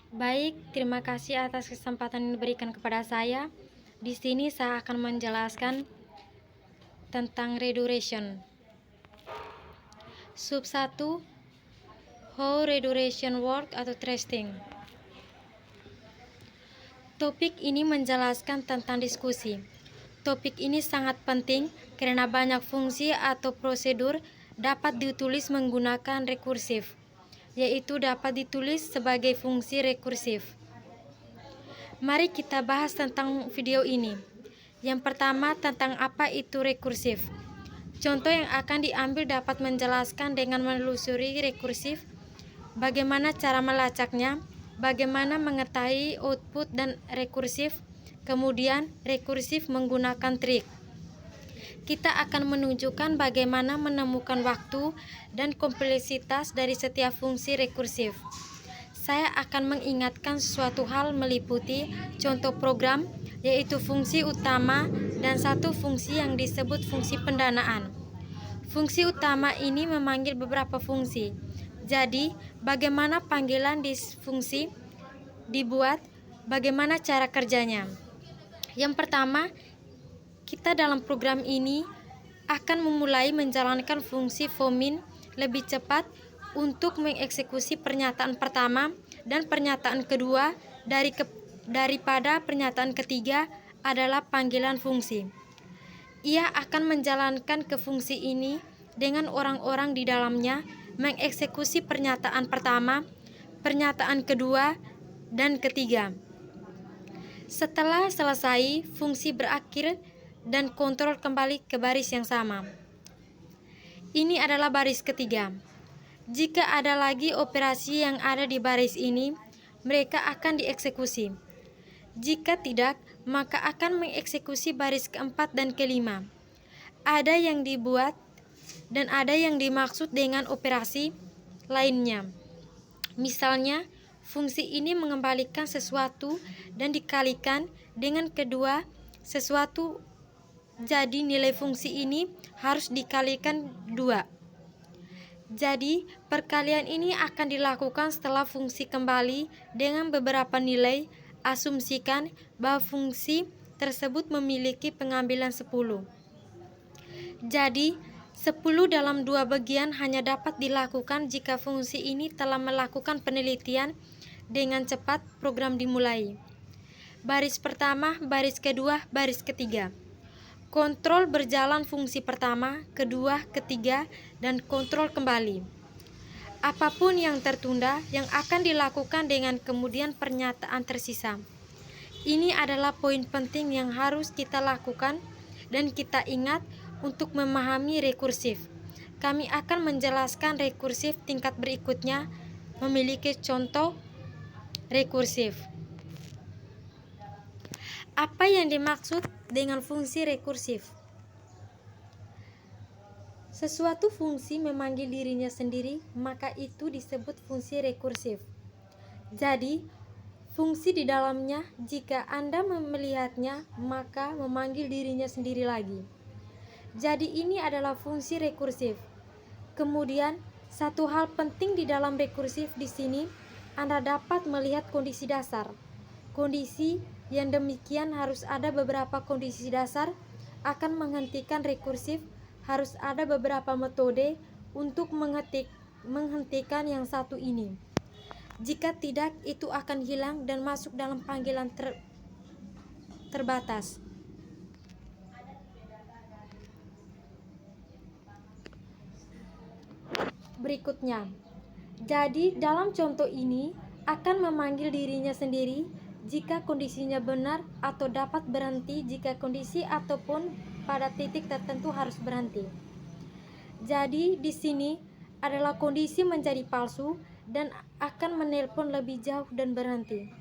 Baik, terima kasih atas kesempatan yang diberikan kepada saya. Di sini saya akan menjelaskan tentang reduration. Sub 1, how reduration work atau tracing. Topik ini menjelaskan tentang diskusi. Topik ini sangat penting karena banyak fungsi atau prosedur dapat ditulis menggunakan rekursif, yaitu dapat ditulis sebagai fungsi rekursif. Mari kita bahas tentang video ini. Yang pertama, tentang apa itu rekursif. Contoh yang akan diambil dapat menjelaskan dengan menelusuri rekursif, bagaimana cara melacaknya, bagaimana mengetahui output dan rekursif, kemudian rekursif menggunakan trik. Kita akan menunjukkan bagaimana menemukan waktu dan kompleksitas dari setiap fungsi rekursif. Saya akan mengingatkan suatu hal meliputi contoh program, yaitu fungsi utama dan satu fungsi yang disebut fungsi pendanaan. Fungsi utama ini memanggil beberapa fungsi. Jadi, bagaimana panggilan di fungsi dibuat, bagaimana cara kerjanya. Yang pertama, kita dalam program ini akan memulai menjalankan fungsi fomin lebih cepat untuk mengeksekusi pernyataan pertama dan pernyataan kedua daripada pernyataan ketiga adalah panggilan fungsi. Ia akan menjalankan ke fungsi ini dengan orang-orang di dalamnya mengeksekusi pernyataan pertama, pernyataan kedua, dan ketiga. Setelah selesai, fungsi berakhir dan kontrol kembali ke baris yang sama. Ini adalah baris ketiga. Jika ada lagi operasi yang ada di baris ini, mereka akan dieksekusi. Jika tidak, maka akan mengeksekusi baris keempat dan kelima. Ada yang dibuat dan ada yang dimaksud dengan operasi lainnya. Misalnya, fungsi ini mengembalikan sesuatu dan dikalikan dengan kedua sesuatu. Jadi nilai fungsi ini harus dikalikan 2. Jadi, perkalian ini akan dilakukan setelah fungsi kembali dengan beberapa nilai. Asumsikan bahwa fungsi tersebut memiliki pengambilan 10. Jadi, 10 dalam 2 bagian hanya dapat dilakukan jika fungsi ini telah melakukan penelitian dengan cepat. Program dimulai. Baris pertama, baris kedua, baris ketiga. Kontrol berjalan fungsi pertama, kedua, ketiga, dan kontrol kembali. Apapun yang tertunda yang akan dilakukan dengan kemudian pernyataan tersisa. Ini adalah poin penting yang harus kita lakukan dan kita ingat untuk memahami rekursif. Kami akan menjelaskan rekursif tingkat berikutnya memiliki contoh rekursif. Apa yang dimaksud dengan fungsi rekursif? Sesuatu fungsi memanggil dirinya sendiri, maka itu disebut fungsi rekursif. Jadi, fungsi di dalamnya, jika Anda melihatnya, maka memanggil dirinya sendiri lagi. Jadi, ini adalah fungsi rekursif. Kemudian, satu hal penting di dalam rekursif di sini, Anda dapat melihat kondisi dasar. Kondisi yang demikian harus ada beberapa kondisi dasar akan menghentikan rekursif. Harus ada beberapa metode untuk menghentikan yang satu ini. Jika tidak, itu akan hilang dan masuk dalam panggilan terbatas. Berikutnya, jadi dalam contoh ini akan memanggil dirinya sendiri jika kondisinya benar atau dapat berhenti jika kondisi ataupun pada titik tertentu harus berhenti. Jadi di sini adalah kondisi menjadi palsu dan akan menelpon lebih jauh dan berhenti.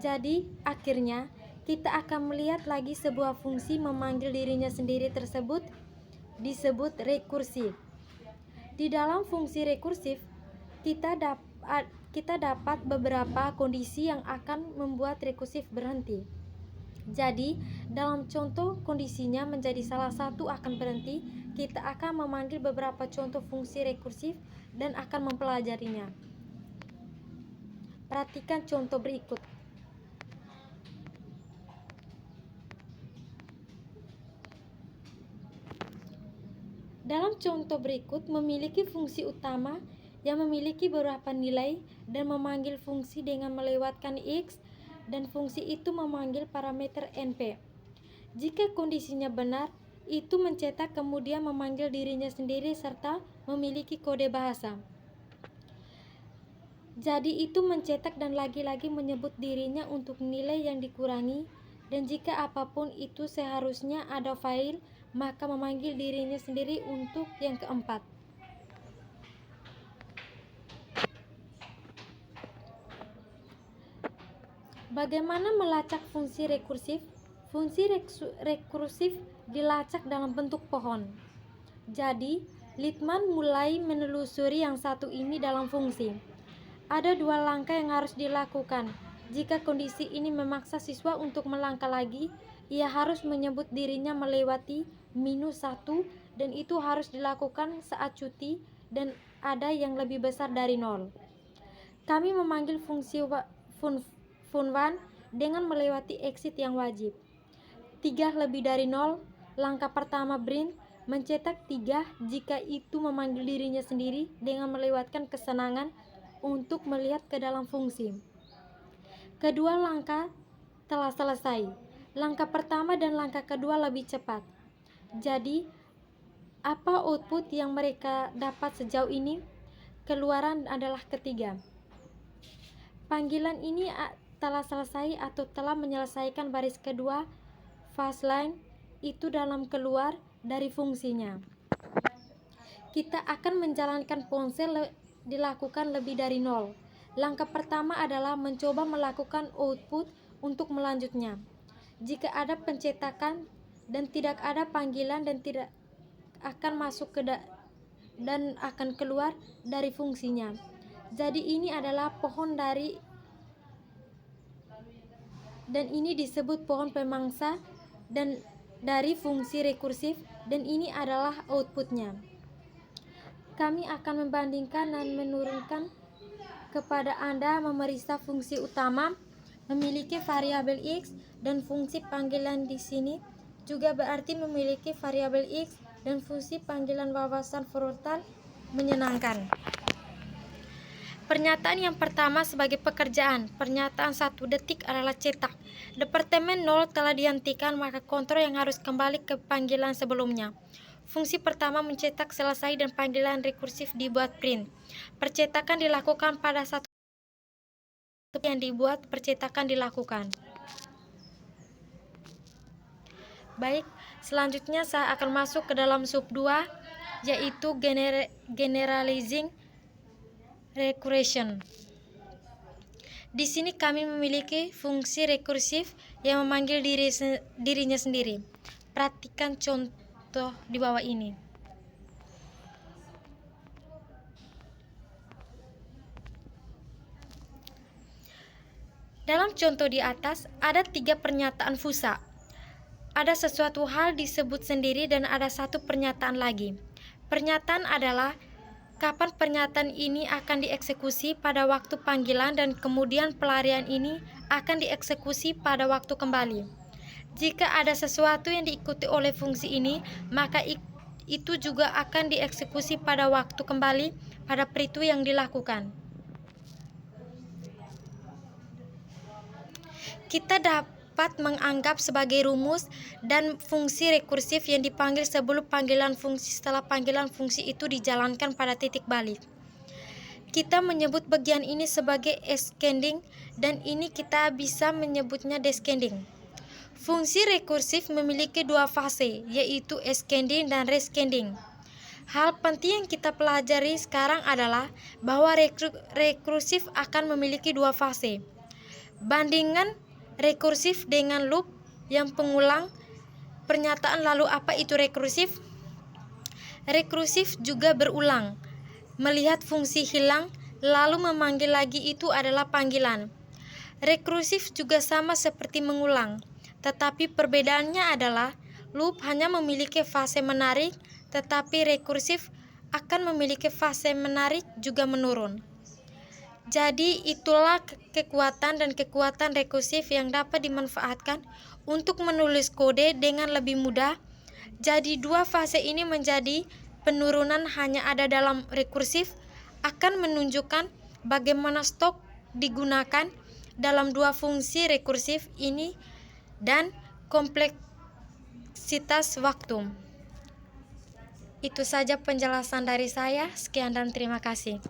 Jadi akhirnya kita akan melihat lagi sebuah fungsi memanggil dirinya sendiri tersebut disebut rekursif. Di dalam fungsi rekursif kita dapat beberapa kondisi yang akan membuat rekursif berhenti. Jadi, dalam contoh kondisinya menjadi salah satu akan berhenti, kita akan memanggil beberapa contoh fungsi rekursif dan akan mempelajarinya. Perhatikan contoh berikut. Dalam contoh berikut memiliki fungsi utama yang memiliki beberapa nilai dan memanggil fungsi dengan melewatkan X, dan fungsi itu memanggil parameter NP. Jika kondisinya benar, itu mencetak kemudian memanggil dirinya sendiri serta memiliki kode bahasa. Jadi itu mencetak dan lagi-lagi menyebut dirinya untuk nilai yang dikurangi, dan jika apapun itu seharusnya ada file, maka memanggil dirinya sendiri untuk yang keempat. Bagaimana melacak fungsi rekursif? Fungsi rekursif dilacak dalam bentuk pohon. Jadi, Littman mulai menelusuri yang satu ini dalam fungsi. Ada dua langkah yang harus dilakukan. Jika kondisi ini memaksa siswa untuk melangkah lagi, ia harus menyebut dirinya melewati -1, dan itu harus dilakukan saat cuti dan ada yang lebih besar dari 0. Kami memanggil fungsi fun1 dengan melewati exit yang wajib. 3 lebih dari 0, langkah pertama print mencetak 3 jika itu memanggil dirinya sendiri dengan melewatkan kesenangan untuk melihat ke dalam fungsi. Kedua langkah telah selesai. Langkah pertama dan langkah kedua lebih cepat. Jadi, apa output yang mereka dapat sejauh ini? Keluaran adalah ketiga. Panggilan ini telah selesai atau telah menyelesaikan baris kedua fast line itu dalam keluar dari fungsinya. Kita akan menjalankan ponsel dilakukan lebih dari 0. Langkah pertama adalah mencoba melakukan output untuk melanjutnya. Jika ada pencetakan dan tidak ada panggilan dan tidak akan masuk ke dan akan keluar dari fungsinya. Jadi ini adalah pohon dan ini disebut pohon pemangsa dan dari fungsi rekursif, dan ini adalah outputnya. Kami akan membandingkan dan menurunkan kepada Anda memeriksa fungsi utama memiliki variabel X, dan fungsi panggilan di sini juga berarti memiliki variabel X dan fungsi panggilan wawasan frontal menyenangkan. Pernyataan yang pertama sebagai pekerjaan. Pernyataan 1 detik adalah cetak. Departemen 0 telah dihentikan, maka kontrol yang harus kembali ke panggilan sebelumnya. Fungsi pertama mencetak selesai dan panggilan rekursif dibuat print. Percetakan dilakukan pada satu yang dibuat percetakan dilakukan. Baik, selanjutnya saya akan masuk ke dalam sub 2, yaitu generalizing recursion. Di sini kami memiliki fungsi rekursif yang memanggil dirinya sendiri. Perhatikan contoh di bawah ini. Dalam contoh di atas ada 3 pernyataan fusa. Ada sesuatu hal disebut sendiri dan ada satu pernyataan lagi. Pernyataan adalah kapan pernyataan ini akan dieksekusi pada waktu panggilan, dan kemudian pelarian ini akan dieksekusi pada waktu kembali. Jika ada sesuatu yang diikuti oleh fungsi ini, maka itu juga akan dieksekusi pada waktu kembali pada peritu yang dilakukan. Kita dapat menganggap sebagai rumus dan fungsi rekursif yang dipanggil sebelum panggilan fungsi setelah panggilan fungsi itu dijalankan pada titik balik. Kita menyebut bagian ini sebagai ascending, dan ini kita bisa menyebutnya descending. Fungsi rekursif memiliki 2 fase, yaitu ascending dan rescending. Hal penting yang kita pelajari sekarang adalah bahwa rekursif akan memiliki 2 fase. Bandingan rekursif dengan loop yang pengulang pernyataan. Lalu apa itu rekursif? Rekursif juga berulang. Melihat fungsi hilang lalu memanggil lagi, itu adalah panggilan. Rekursif juga sama seperti mengulang, tetapi perbedaannya adalah loop hanya memiliki fase menarik, tetapi rekursif akan memiliki fase menarik juga menurun. Jadi itulah kekuatan dan kekuatan rekursif yang dapat dimanfaatkan untuk menulis kode dengan lebih mudah. Jadi dua fase ini menjadi penurunan hanya ada dalam rekursif akan menunjukkan bagaimana stok digunakan dalam dua fungsi rekursif ini dan kompleksitas waktu. Itu saja penjelasan dari saya. Sekian dan terima kasih.